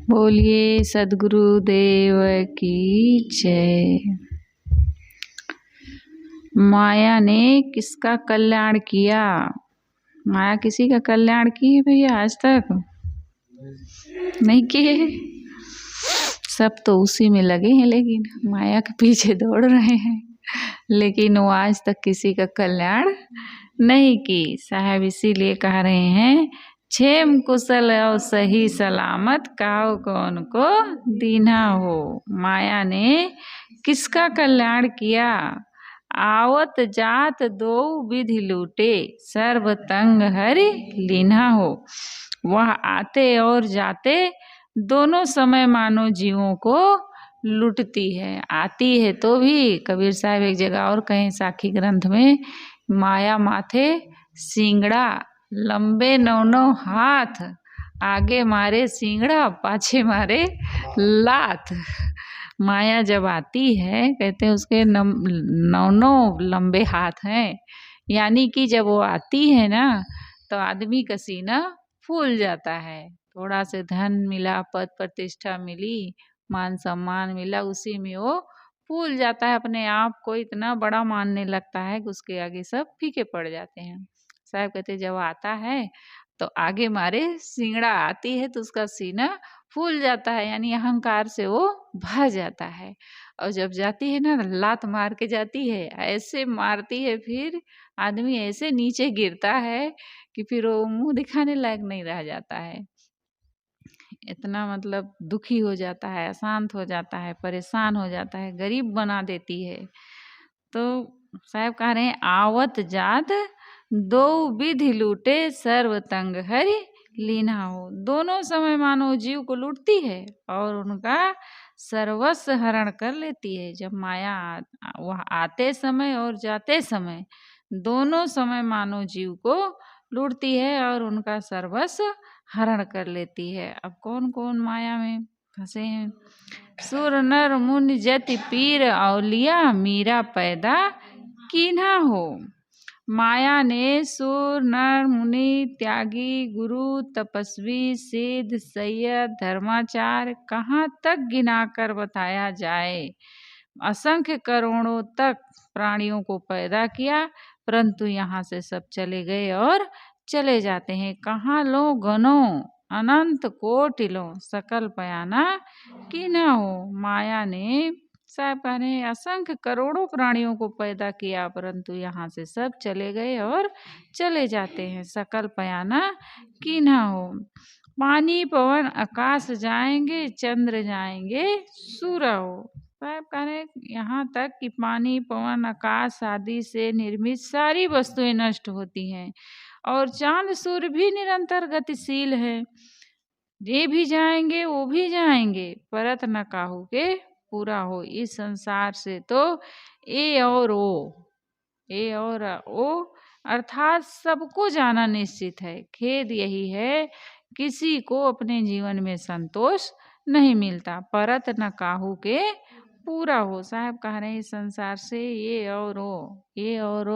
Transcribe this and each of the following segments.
बोलिए सद्गुरु देव की जय। माया ने किसका कल्याण किया? माया किसी का कल्याण की है भैया? आज तक नहीं किए। सब तो उसी में लगे हैं, लेकिन माया के पीछे दौड़ रहे हैं, लेकिन वो आज तक किसी का कल्याण नहीं की। साहब इसीलिए कह रहे हैं, क्षेम कुशल और सही सलामत काऊ कौन को दीना हो। माया ने किसका कल्याण किया? आवत जात दो विधि लूटे, सर्व तंग हरि लीना हो। वह आते और जाते दोनों समय मानो जीवों को लुटती है। आती है तो भी, कबीर साहब एक जगह और कहें साखी ग्रंथ में, माया माथे सिंगड़ा, लंबे 9 हाथ, आगे मारे सिंगड़ा, पाछे मारे लात। माया जब आती है, कहते हैं उसके 9 लंबे हाथ हैं, यानी कि जब वो आती है ना तो आदमी का सीना फूल जाता है। थोड़ा से धन मिला, पद प्रतिष्ठा मिली, मान सम्मान मिला, उसी में वो फूल जाता है, अपने आप को इतना बड़ा मानने लगता है कि उसके आगे सब फीके पड़ जाते हैं। साहब कहते जब आता है तो आगे मारे सिंगड़ा, आती है तो उसका सीना फूल जाता है, यानी अहंकार से वो भर जाता है। और जब जाती है ना, लात मार के जाती है, ऐसे मारती है, फिर आदमी ऐसे नीचे गिरता है कि फिर वो मुंह दिखाने लायक नहीं रह जाता है। इतना मतलब दुखी हो जाता है, अशांत हो जाता है, परेशान हो जाता है, गरीब बना देती है। तो साहब कह रहे हैं, आवत जात दो विधि लूटे, सर्व तंग हरि लीना हो। दोनों समय मानो जीव को लूटती है और उनका सर्वस्व हरण कर लेती है। जब माया वह आते समय और जाते समय, दोनों समय मानो जीव को लूटती है और उनका सर्वस्व हरण कर लेती है। अब कौन कौन माया में फंसे हैं? सुर नर मुनि जति पीर औलिया, मीरा पैदा कीन्हा हो। माया ने सुर नर मुनि, त्यागी, गुरु, तपस्वी, सिद्ध, सैयद, धर्माचार्य, कहाँ तक गिनाकर बताया जाए, असंख्य करोड़ों तक प्राणियों को पैदा किया, परंतु यहाँ से सब चले गए और चले जाते हैं। कहाँ लो गनो, अनंत कोटि लो, सकल पयाना की ना हो। माया ने, साहब कह रहे हैं, असंख्य करोड़ों प्राणियों को पैदा किया, परंतु यहाँ से सब चले गए और चले जाते हैं, सकल पयाना की ना हो। पानी पवन आकाश जाएंगे, चंद्र जाएंगे, सूर्य हो। साहब कह रहे हैं, यहाँ तक कि पानी पवन आकाश आदि से निर्मित सारी वस्तुएं नष्ट होती हैं, और चांद सूर्य भी निरंतर गतिशील है। ये भी जाएंगे, वो भी जाएंगे, परत न काहू के पूरा हो। इस संसार से तो ए और ओ अर्थात सबको जाना निश्चित है। खेद यही है, किसी को अपने जीवन में संतोष नहीं मिलता। परत न काहू के पूरा हो। साहब कह रहे हैं, इस संसार से ये और ओ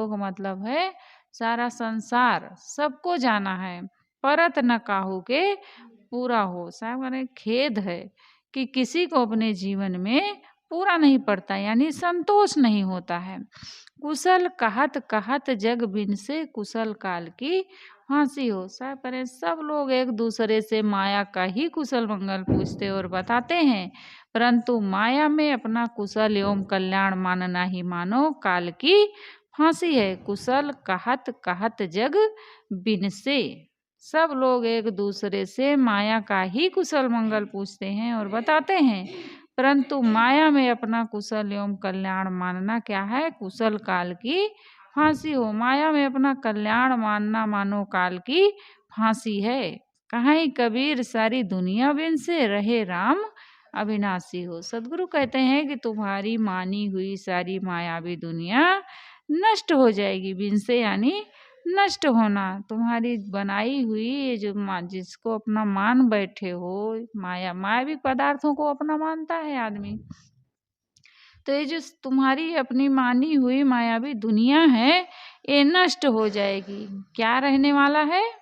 का मतलब है सारा संसार सबको जाना है, परत न काहू के पूरा हो। साहब कह रहे हैं, खेद है कि किसी को अपने जीवन में पूरा नहीं पड़ता, यानी संतोष नहीं होता है। कुशल कहत कहत जग बिन से, कुशल काल की फांसी हो। साहब कह रहे हैं, सब लोग एक दूसरे से माया का ही कुशल मंगल पूछते और बताते हैं, परंतु माया में अपना कुशल एवं कल्याण मानना ही मानो काल की फांसी है। कुशल कहत कहत जग बिन से, सब लोग एक दूसरे से माया का ही कुशल मंगल पूछते हैं और बताते हैं, परंतु माया में अपना कुशल एवं कल्याण मानना क्या है? कुशल काल की फांसी हो। माया में अपना कल्याण मानना मानो काल की फांसी है। कहीं कबीर सारी दुनिया बिन से, रहे राम अविनाशी हो। सदगुरु कहते हैं कि तुम्हारी मानी हुई सारी मायावी दुनिया नष्ट हो जाएगी। बिन से यानी नष्ट होना। तुम्हारी बनाई हुई ये जो जिसको अपना मान बैठे हो, मायावी पदार्थों को अपना मानता है आदमी, तो ये जो तुम्हारी अपनी मानी हुई मायावी दुनिया है, ये नष्ट हो जाएगी। क्या रहने वाला है?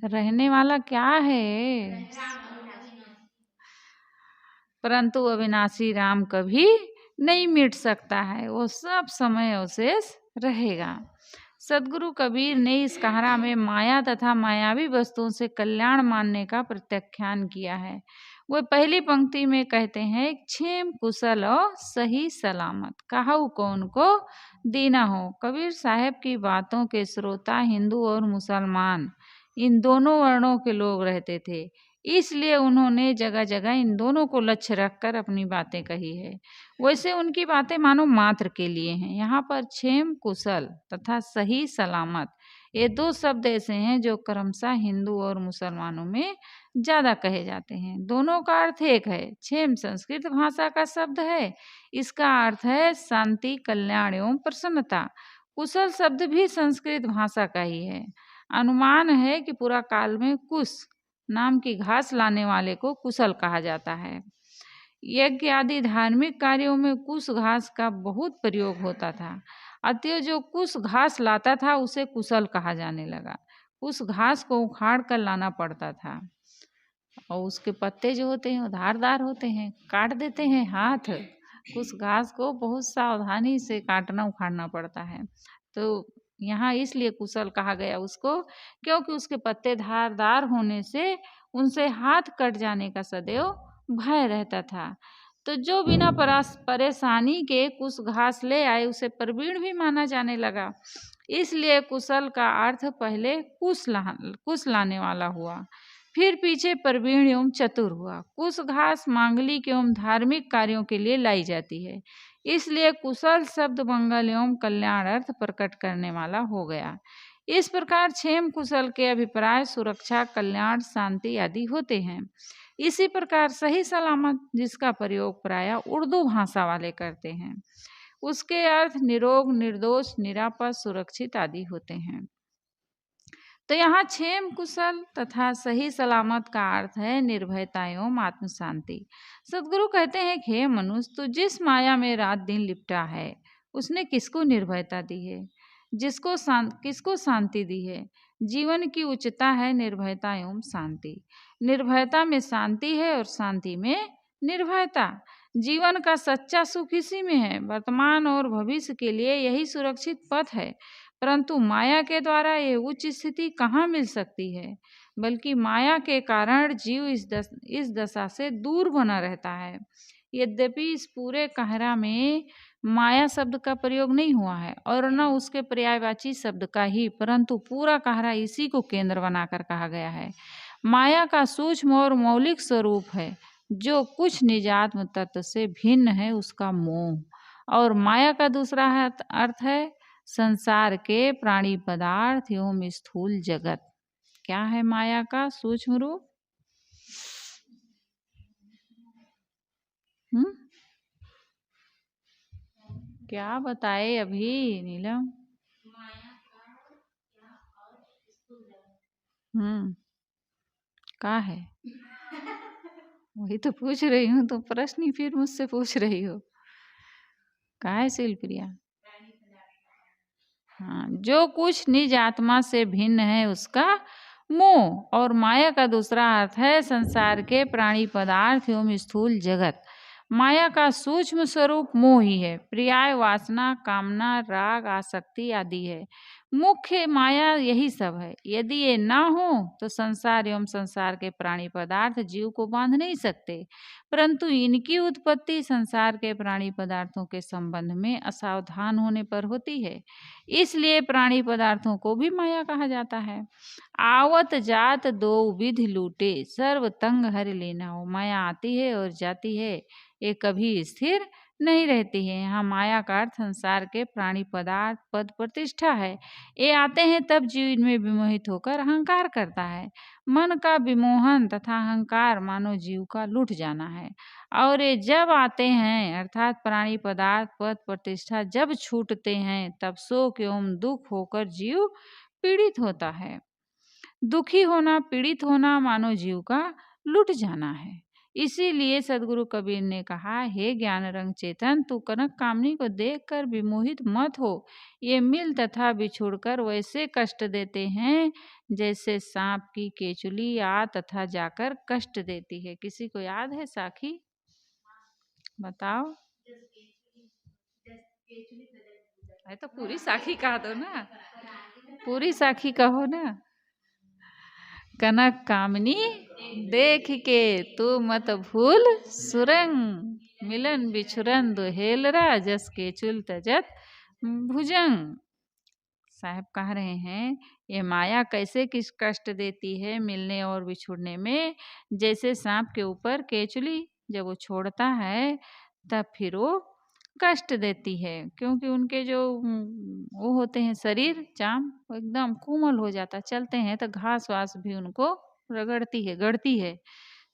रहने वाला क्या है? परंतु अविनाशी राम कभी नहीं मिट सकता है, वो सब समय अवशेष रहेगा। सदगुरु कबीर ने इस कहारा में माया तथा मायावी वस्तुओं से कल्याण मानने का प्रत्याख्यान किया है। वो पहली पंक्ति में कहते हैं, क्षेम कुशल और सही सलामत कहु कौन को दीना हो। कबीर साहब की बातों के श्रोता हिंदू और मुसलमान इन दोनों वर्णों के लोग रहते थे, इसलिए उन्होंने जगह जगह इन दोनों को लक्ष्य रखकर अपनी बातें कही है। वैसे उनकी बातें मानो मात्र के लिए हैं। यहाँ पर क्षेम कुशल तथा सही सलामत ये दो शब्द ऐसे हैं जो क्रमशः हिंदू और मुसलमानों में ज्यादा कहे जाते हैं। दोनों का अर्थ एक है। क्षेम संस्कृत भाषा का शब्द है, इसका अर्थ है शांति, कल्याण एवं प्रसन्नता। कुशल शब्द भी संस्कृत भाषा का ही है। अनुमान है कि पुरा काल में कुश नाम की घास लाने वाले को कुशल कहा जाता है। यज्ञ आदि धार्मिक कार्यों में कुश घास का बहुत प्रयोग होता था, अतः जो कुश घास लाता था उसे कुशल कहा जाने लगा। उस घास को उखाड़ कर लाना पड़ता था और उसके पत्ते जो होते हैं वो धारदार होते हैं, काट देते हैं हाथ। उस घास को बहुत सावधानी से काटना उखाड़ना पड़ता है। तो यहाँ इसलिए कुशल कहा गया उसको, क्योंकि उसके पत्ते धारदार होने से उनसे हाथ कट जाने का सदैव भय रहता था। तो जो बिना परेशानी के कुश घास ले आए उसे प्रवीण भी माना जाने लगा। इसलिए कुशल का अर्थ पहले कुश लाने वाला हुआ, फिर पीछे प्रवीण एवं चतुर हुआ। कुश घास मांगलिक एवं धार्मिक कार्यों के लिए लाई जाती है, इसलिए कुशल शब्द मंगल एवं कल्याण अर्थ प्रकट करने वाला हो गया। इस प्रकार क्षेम कुशल के अभिप्राय सुरक्षा, कल्याण, शांति आदि होते हैं। इसी प्रकार सही सलामत, जिसका प्रयोग प्रायः उर्दू भाषा वाले करते हैं, उसके अर्थ निरोग, निर्दोष, निरापद, सुरक्षित आदि होते हैं। तो यहाँ क्षेम कुशल तथा सही सलामत का अर्थ है निर्भयता एवं आत्म शांति। सदगुरु कहते हैं, हे मनुष्य, तू जिस माया में रात दिन लिपटा है उसने किसको निर्भयता दी है, किसको शांति दी है। जीवन की उच्चता है निर्भयता एवं शांति। निर्भयता में शांति है और शांति में निर्भयता। जीवन का सच्चा सुख इसी में है। वर्तमान और भविष्य के लिए यही सुरक्षित पथ है। परंतु माया के द्वारा ये उच्च स्थिति कहाँ मिल सकती है, बल्कि माया के कारण जीव इस दशा से दूर बना रहता है। यद्यपि इस पूरे कहरा में माया शब्द का प्रयोग नहीं हुआ है और न उसके पर्यायवाची शब्द का ही, परंतु पूरा कहरा इसी को केंद्र बनाकर कहा गया है। माया का सूक्ष्म और मौलिक स्वरूप है, जो कुछ निजात्म तत्व से भिन्न है उसका मोह। और माया का दूसरा अर्थ है संसार के प्राणी पदार्थ एवं स्थूल जगत। क्या है माया का सूक्ष्म रूप? क्या बताए अभी नीलम? क्या है? वही तो पूछ रही हूँ, तो प्रश्न ही फिर मुझसे पूछ रही हो। क्या है शिल्प्रिया? हाँ, जो कुछ निज आत्मा से भिन्न है उसका मोह। और माया का दूसरा अर्थ है संसार के प्राणी पदार्थ एवं स्थूल जगत। माया का सूक्ष्म स्वरूप मोह ही है। पर्याय वासना, कामना, राग, आसक्ति आदि है। मुख्य माया यही सब है। यदि ये ना हो तो संसार एवं संसार के प्राणी पदार्थ जीव को बांध नहीं सकते, परंतु इनकी उत्पत्ति संसार के प्राणी पदार्थों के संबंध में असावधान होने पर होती है। इसलिए प्राणी पदार्थों को भी माया कहा जाता है। आवत जात दो विधि लूटे, सर्व तंग हर लेना हो। माया आती है और जाती है, ये कभी स्थिर नहीं रहती है। यहाँ माया का अर्थ संसार के प्राणी पदार्थ, पद, प्रतिष्ठा है। ये आते हैं तब जीव इनमें विमोहित होकर अहंकार करता है। मन का विमोहन तथा अहंकार मानो जीव का लुट जाना है। और ये जब आते हैं अर्थात प्राणी पदार्थ, पद, प्रतिष्ठा जब छूटते हैं, तब शोक एवं दुख होकर जीव पीड़ित होता है। दुखी होना, पीड़ित होना मानो जीव का लुट जाना है। इसीलिए सदगुरु कबीर ने कहा, हे ज्ञान रंग चेतन, तू कनक कामनी को देखकर विमोहित मत हो। ये मिल तथा बिछुड़कर वैसे कष्ट देते हैं जैसे सांप की केचुली आ तथा जाकर कष्ट देती है। किसी को याद है साखी? बताओ। है तो पूरी साखी कह दो ना, पूरी साखी कहो ना। कनक कामनी देख के तू मत भूल सुरंग, मिलन बिछुरन दुहेलरा, जस के चुल तजत भुजंग। साहब कह रहे हैं ये माया कैसे किस कष्ट देती है मिलने और बिछुड़ने में। जैसे सांप के ऊपर केचुली जब वो छोड़ता है तब फिर वो कष्ट देती है, क्योंकि उनके जो वो होते हैं शरीर चाम वो एकदम कोमल हो जाता, चलते हैं तो घास वास भी उनको रगड़ती है, गड़ती है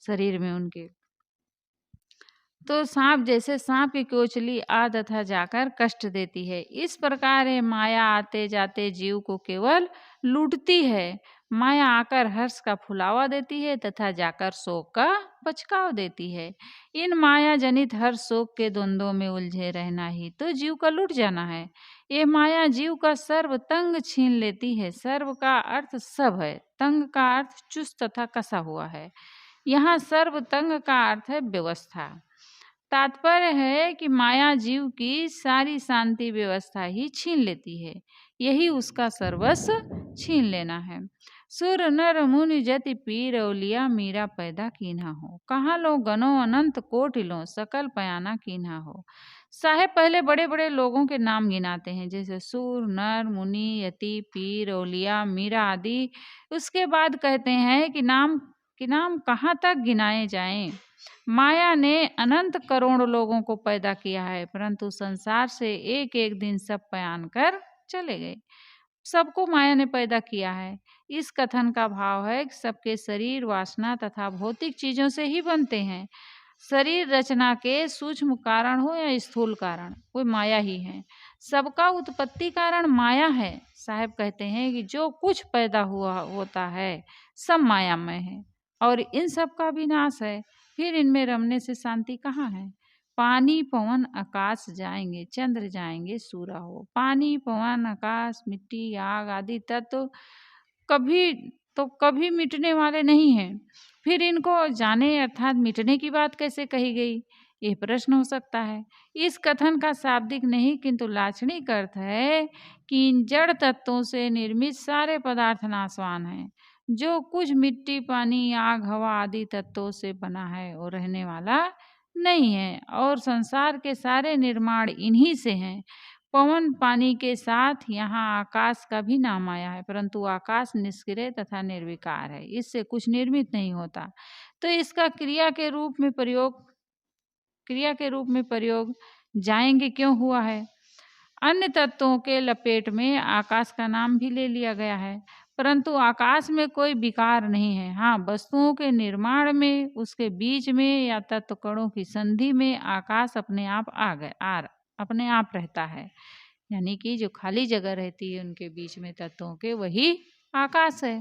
शरीर में उनके। तो सांप जैसे सांप की कोचली आ तथा जाकर कष्ट देती है, इस प्रकार है माया आते जाते जीव को केवल लूटती है। माया आकर हर्ष का फुलावा देती है तथा जाकर शोक का बचकाव देती है। इन माया जनित हर शोक के द्वंद्वों में उलझे रहना ही तो जीव का लूट जाना है। ये माया जीव का सर्व तंग छीन लेती है। सर्व का अर्थ सब है, तंग का अर्थ चुस्त तथा कसा हुआ है। यहाँ सर्व तंग का अर्थ है व्यवस्था। तात्पर्य है कि माया जीव की सारी शांति व्यवस्था ही छीन लेती है, यही उसका सर्वस्व छीन लेना है। सुर नर मुनि जति पीर औलिया, मीरा पैदा कीन्हा हो। कहाँ लो गनो अनंत कोटि लो, सकल पयाना कीन्हा हो। साहेब पहले बड़े बड़े लोगों के नाम गिनाते हैं, जैसे सुर नर मुनि यति पीर औलिया मीरा आदि। उसके बाद कहते हैं कि नाम कहाँ तक गिनाए जाएं। माया ने अनंत करोड़ लोगों को पैदा किया है, परंतु संसार से एक एक दिन सब पयान कर चले गए। सबको माया ने पैदा किया है। इस कथन का भाव है कि सबके शरीर वासना तथा भौतिक चीजों से ही बनते हैं। शरीर रचना के सूक्ष्म कारण हो या स्थूल कारण, वो माया ही है। सबका उत्पत्ति कारण माया है। साहब कहते हैं कि जो कुछ पैदा हुआ होता है सब मायामय है और इन सब का विनाश है। फिर इनमें रमने से शांति कहाँ है। पानी पवन आकाश जाएंगे, चंद्र जाएंगे, सूरा हो। पानी पवन आकाश मिट्टी आग आदि तत्व कभी मिटने वाले नहीं हैं। फिर इनको जाने अर्थात मिटने की बात कैसे कही गई, ये प्रश्न हो सकता है। इस कथन का शाब्दिक नहीं किंतु लाक्षणिक अर्थ है कि इन जड़ तत्वों से निर्मित सारे पदार्थ नाशवान हैं। जो कुछ मिट्टी पानी आग हवा आदि तत्वों से बना है वो रहने वाला नहीं है और संसार के सारे निर्माण इन्हीं से हैं। पवन पानी के साथ यहाँ आकाश का भी नाम आया है, परंतु आकाश निष्क्रिय तथा निर्विकार है, इससे कुछ निर्मित नहीं होता। तो इसका क्रिया के रूप में प्रयोग जाएंगे क्यों हुआ है। अन्य तत्वों के लपेट में आकाश का नाम भी ले लिया गया है, परंतु आकाश में कोई विकार नहीं है। हाँ, वस्तुओं के निर्माण में, उसके बीच में या तत्व कणों की संधि में आकाश अपने आप रहता है। यानी कि जो खाली जगह रहती है उनके बीच में तत्वों के, वही आकाश है।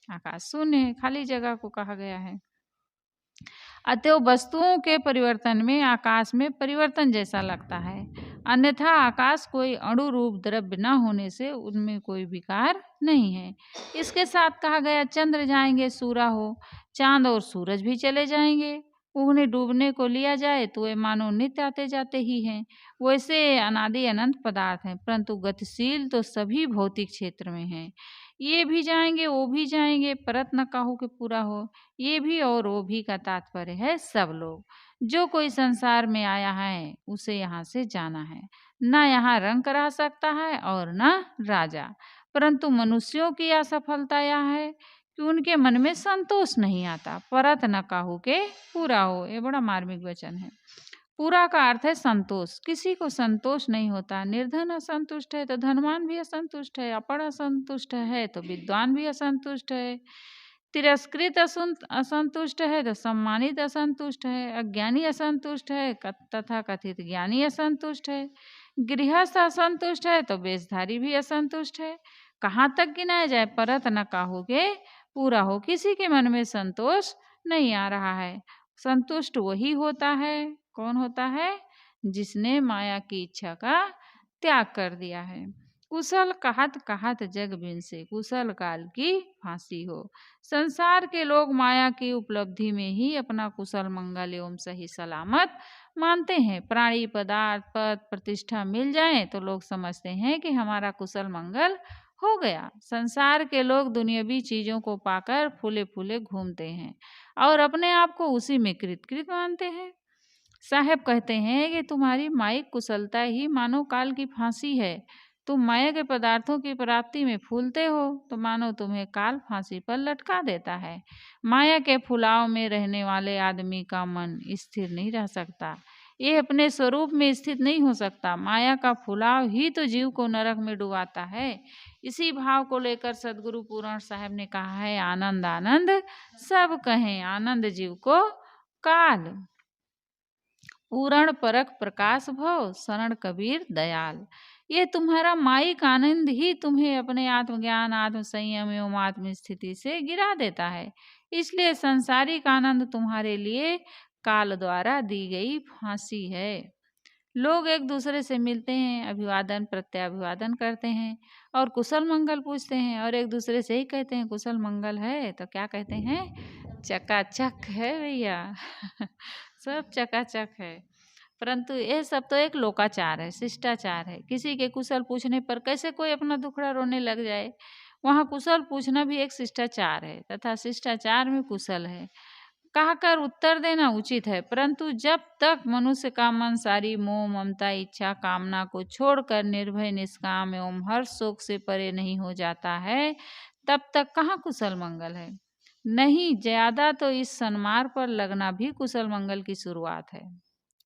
आकाश शून्य है, खाली जगह को कहा गया है। अतः वस्तुओं के परिवर्तन में आकाश में परिवर्तन जैसा लगता है, अन्यथा आकाश कोई अणु रूप द्रव्य न होने से उनमें कोई विकार नहीं है। इसके साथ कहा गया चंद्र जाएंगे सूरा हो। चांद और सूरज भी चले जाएंगे। उन्हें डूबने को लिया जाए तो वे मानो नित्य आते जाते ही हैं। वैसे अनादि अनंत पदार्थ हैं, परंतु गतिशील तो सभी भौतिक क्षेत्र में हैं। ये भी जाएंगे वो भी जाएंगे, परत न काहू के पूरा हो। ये भी और वो भी का तात्पर्य है सब लोग। जो कोई संसार में आया है उसे यहाँ से जाना है। न यहाँ रंग करा सकता है और न राजा, परंतु मनुष्यों की असफलता यह है कि उनके मन में संतोष नहीं आता। परत न काहू के पूरा हो, ये बड़ा मार्मिक वचन है। पूरा का अर्थ है संतोष। किसी को संतोष नहीं होता। निर्धन असंतुष्ट है तो धनवान भी असंतुष्ट है, अपढ़ असंतुष्ट है तो विद्वान भी असंतुष्ट है, तिरस्कृत असंतुष्ट है तो सम्मानित असंतुष्ट है, अज्ञानी असंतुष्ट है तथा कथित ज्ञानी असंतुष्ट है, गृहस्थ असंतुष्ट है तो वेशधारी भी असंतुष्ट है। कहाँ तक गिनाया जाए, परत न काहू के पूरा हो। किसी के मन में संतोष नहीं आ रहा है। संतुष्ट वही होता है, कौन होता है? जिसने माया की इच्छा का त्याग कर दिया है। कुशल कहत कहत जग बिन से, कुशल काल की फांसी हो। संसार के लोग माया की उपलब्धि में ही अपना कुशल मंगल एवं सही सलामत मानते हैं। प्राणी पदार्थ पद प्रतिष्ठा मिल जाए तो लोग समझते हैं कि हमारा कुशल मंगल हो गया। संसार के लोग दुनियावी चीजों को पाकर फूले फूले घूमते हैं और अपने आप को उसी में कृत मानते हैं। साहब कहते हैं कि तुम्हारी माइक कुशलता ही मानो काल की फांसी है। तुम माया के पदार्थों की प्राप्ति में फूलते हो तो मानो तुम्हें काल फांसी पर लटका देता है। माया के फुलाव में रहने वाले आदमी का मन स्थिर नहीं रह सकता, ये अपने स्वरूप में स्थित नहीं हो सकता। माया का फुलाव ही तो जीव को नरक में डुबाता है। इसी भाव को लेकर सदगुरु पूरण साहब ने कहा है, आनंद आनंद सब कहें, आनंद जीव को काल। पूर्ण परक प्रकाश भव, शरण कबीर दयाल। ये तुम्हारा माइक आनंद ही तुम्हें अपने आत्मज्ञान, आत्म संयम एवं आत्म स्थिति से गिरा देता है। इसलिए सांसारिक आनंद तुम्हारे लिए काल द्वारा दी गई फांसी है। लोग एक दूसरे से मिलते हैं, अभिवादन प्रत्याभिवादन करते हैं और कुशल मंगल पूछते हैं और एक दूसरे से ही कहते हैं कुशल मंगल है, तो क्या कहते हैं? चकाचक है भैया सब चकाचक है। परंतु ये सब तो एक लोकाचार है, शिष्टाचार है। किसी के कुशल पूछने पर कैसे कोई अपना दुखड़ा रोने लग जाए, वहाँ कुशल पूछना भी एक शिष्टाचार है तथा शिष्टाचार में कुशल है कहकर उत्तर देना उचित है। परंतु जब तक मनुष्य का मन सारी मोह ममता इच्छा कामना को छोड़कर निर्भय निष्काम एवं हर शोक से परे नहीं हो जाता है, तब तक कहाँ कुशल मंगल है? नहीं, ज्यादा तो इस सन्मार्ग पर लगना भी कुशल मंगल की शुरुआत है।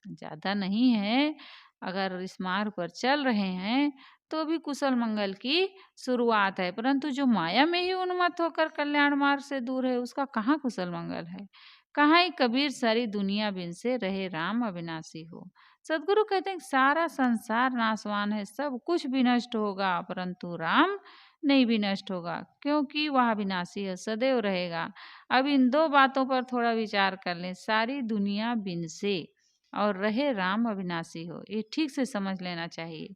ज्यादा नहीं है, अगर इस मार्ग पर चल रहे हैं तो भी कुशल मंगल की शुरुआत है। परंतु जो माया में ही उन्मत्त होकर कल्याण मार्ग से दूर है, उसका कहाँ कुशल मंगल है? कहाँ ही कबीर सारी दुनिया बिन से रहे राम अविनाशी हो। सदगुरु कहते हैं सारा संसार नाशवान है, सब कुछ भी नष्ट होगा, परंतु राम नहीं भी नष्ट होगा, क्योंकि वह अविनाशी है, सदैव रहेगा। अब इन दो बातों पर थोड़ा विचार कर लें, सारी दुनिया बिन से और रहे राम अविनाशी हो। ये ठीक से समझ लेना चाहिए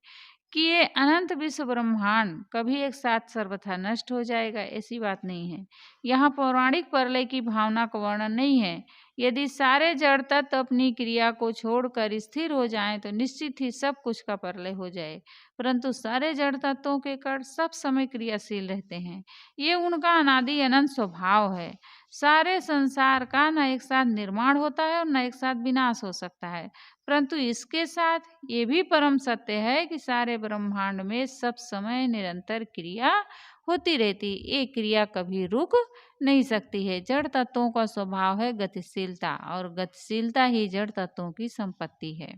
कि ये अनंत विश्व ब्रह्मांड कभी एक साथ सर्वथा नष्ट हो जाएगा, ऐसी बात नहीं है। यहाँ पौराणिक प्रलय की भावना का वर्णन नहीं है। यदि सारे जड़ तत्व अपनी क्रिया को छोड़कर स्थिर हो जाएं तो निश्चित ही सब कुछ का प्रलय हो जाए, परंतु सारे जड़ तत्वों के कण सब समय क्रियाशील रहते हैं। ये उनका अनादि अनंत स्वभाव है। सारे संसार का न एक साथ निर्माण होता है और न एक साथ विनाश हो सकता है, परंतु इसके साथ ये भी परम सत्य है कि सारे ब्रह्मांड में सब समय निरंतर क्रिया होती रहती, ये क्रिया कभी रुक नहीं सकती है। जड़ तत्वों का स्वभाव है गतिशीलता और गतिशीलता ही जड़ तत्वों की संपत्ति है।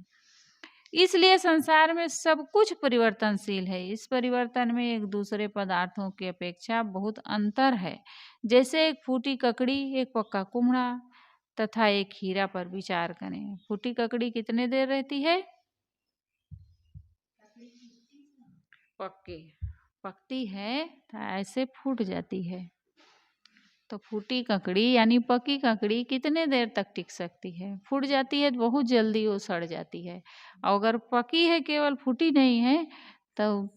इसलिए संसार में सब कुछ परिवर्तनशील है। इस परिवर्तन में एक दूसरे पदार्थों की अपेक्षा बहुत अंतर है। जैसे एक फूटी ककड़ी, एक पक्का कुम्हड़ा तथा एक हीरा पर विचार करें। फूटी ककड़ी कितने देर रहती है? पकती है तो ऐसे फूट जाती है। तो फूटी ककड़ी यानी पकी ककड़ी कितने देर तक टिक सकती है? फूट जाती है तो बहुत जल्दी वो सड़ जाती है। और अगर पकी है, केवल फूटी नहीं है, तो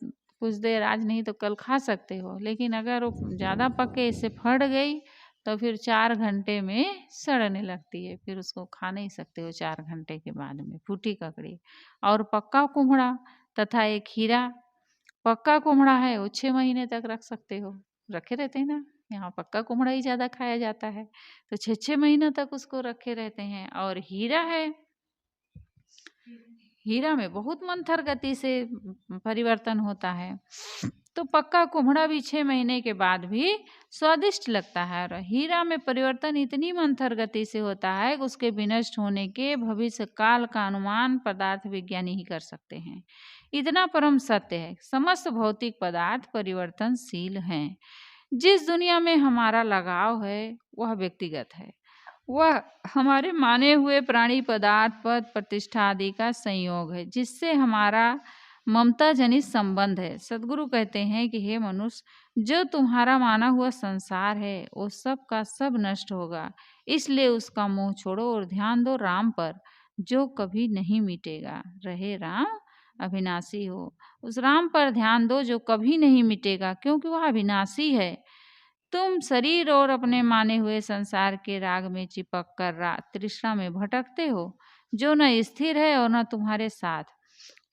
कुछ देर आज नहीं तो कल खा सकते हो। लेकिन अगर वो ज़्यादा पके से फट गई तो फिर 4 घंटे में सड़ने लगती है, फिर उसको खा नहीं सकते हो 4 घंटे के बाद में, फूटी ककड़ी। और पक्का कुम्हड़ा तथा एक हीरा, पक्का कुम्हड़ा है वो 6 महीने तक रख सकते हो, रखे रहते हैं ना। यहाँ पक्का कुम्हड़ा ही ज़्यादा खाया जाता है, तो 6-6 महीनों तक उसको रखे रहते हैं। और हीरा है, हीरा में बहुत मंथर गति से परिवर्तन होता है, तो पक्का कुम्हड़ा भी 6 महीने के बाद भी स्वादिष्ट लगता है। और हीरा में परिवर्तन इतनी मंथर गति से होता है कि उसके विनष्ट होने के भविष्य काल का अनुमान पदार्थ विज्ञानी ही कर सकते हैं। इतना परम सत्य है। समस्त भौतिक पदार्थ परिवर्तनशील हैं। जिस दुनिया में हमारा लगाव है वह व्यक्तिगत है, वह हमारे माने हुए प्राणी पदार्थ पद प्रतिष्ठा आदि का संयोग है, जिससे हमारा ममता जनित संबंध है। सदगुरु कहते हैं कि हे मनुष्य, जो तुम्हारा माना हुआ संसार है वो सब का सब नष्ट होगा, इसलिए उसका मोह छोड़ो और ध्यान दो राम पर, जो कभी नहीं मिटेगा। रहे राम अविनाशी हो, उस राम पर ध्यान दो जो कभी नहीं मिटेगा, क्योंकि वह अविनाशी है। तुम शरीर और अपने माने हुए संसार के राग में चिपक कर तृष्णा में भटकते हो, जो न स्थिर है और न तुम्हारे साथ,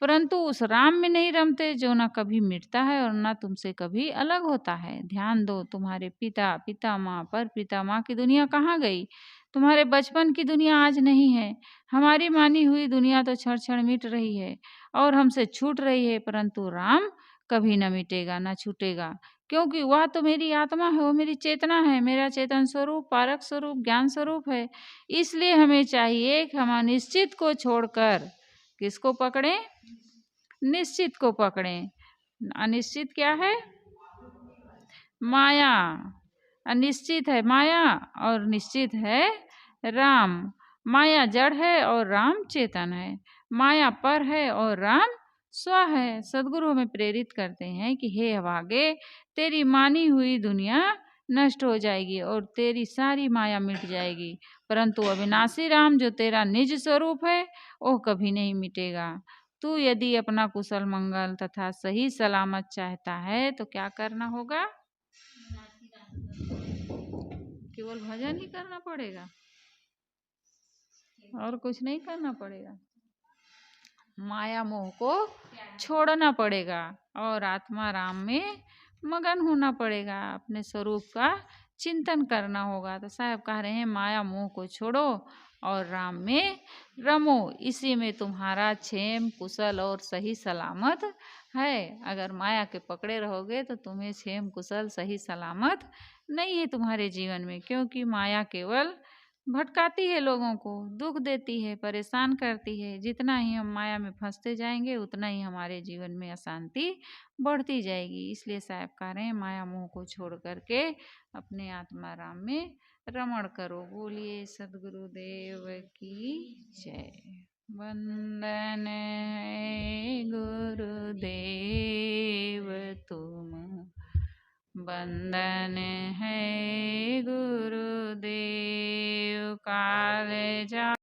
परंतु उस राम में नहीं रमते जो न कभी मिटता है और न तुमसे कभी अलग होता है। ध्यान दो, तुम्हारे पिता, पितामह, पर पितामह की दुनिया कहाँ गई? तुम्हारे बचपन की दुनिया आज नहीं है। हमारी मानी हुई दुनिया तो क्षण क्षण मिट रही है और हमसे छूट रही है, परंतु राम कभी न मिटेगा, न छूटेगा, क्योंकि वह तो मेरी आत्मा है, वो मेरी चेतना है, मेरा चेतन स्वरूप, पारक स्वरूप, ज्ञान स्वरूप है। इसलिए हमें चाहिए कि हम अनिश्चित को छोड़कर किसको पकड़ें? निश्चित को पकड़ें। अनिश्चित क्या है? माया। अनिश्चित है माया और निश्चित है राम। माया जड़ है और राम चेतन है। माया पर है और राम स्व है। सदगुरु हमें प्रेरित करते हैं कि हे अभागे, तेरी मानी हुई दुनिया नष्ट हो जाएगी और तेरी सारी माया मिट जाएगी, परंतु अविनाशी राम जो तेरा निज स्वरूप है वो कभी नहीं मिटेगा। तू यदि अपना कुशल मंगल तथा सही सलामत चाहता है तो क्या करना होगा? केवल भजन ही करना पड़ेगा और कुछ नहीं करना पड़ेगा। माया मोह को छोड़ना पड़ेगा और आत्मा राम में मगन होना पड़ेगा, अपने स्वरूप का चिंतन करना होगा। तो साहब कह रहे हैं माया मोह को छोड़ो और राम में रमो, इसी में तुम्हारा क्षेम कुशल और सही सलामत है। अगर माया के पकड़े रहोगे तो तुम्हें क्षेम कुशल सही सलामत नहीं है तुम्हारे जीवन में, क्योंकि माया केवल भटकाती है, लोगों को दुख देती है, परेशान करती है। जितना ही हम माया में फंसते जाएंगे उतना ही हमारे जीवन में अशांति बढ़ती जाएगी। इसलिए साहब कह रहे हैं माया मोह को छोड़ करके अपने आत्मा राम में रमण करो। बोलिए सदगुरुदेव की जय। वंदन है गुरुदेव तुम, वंदन है गुरुदेव। काल जा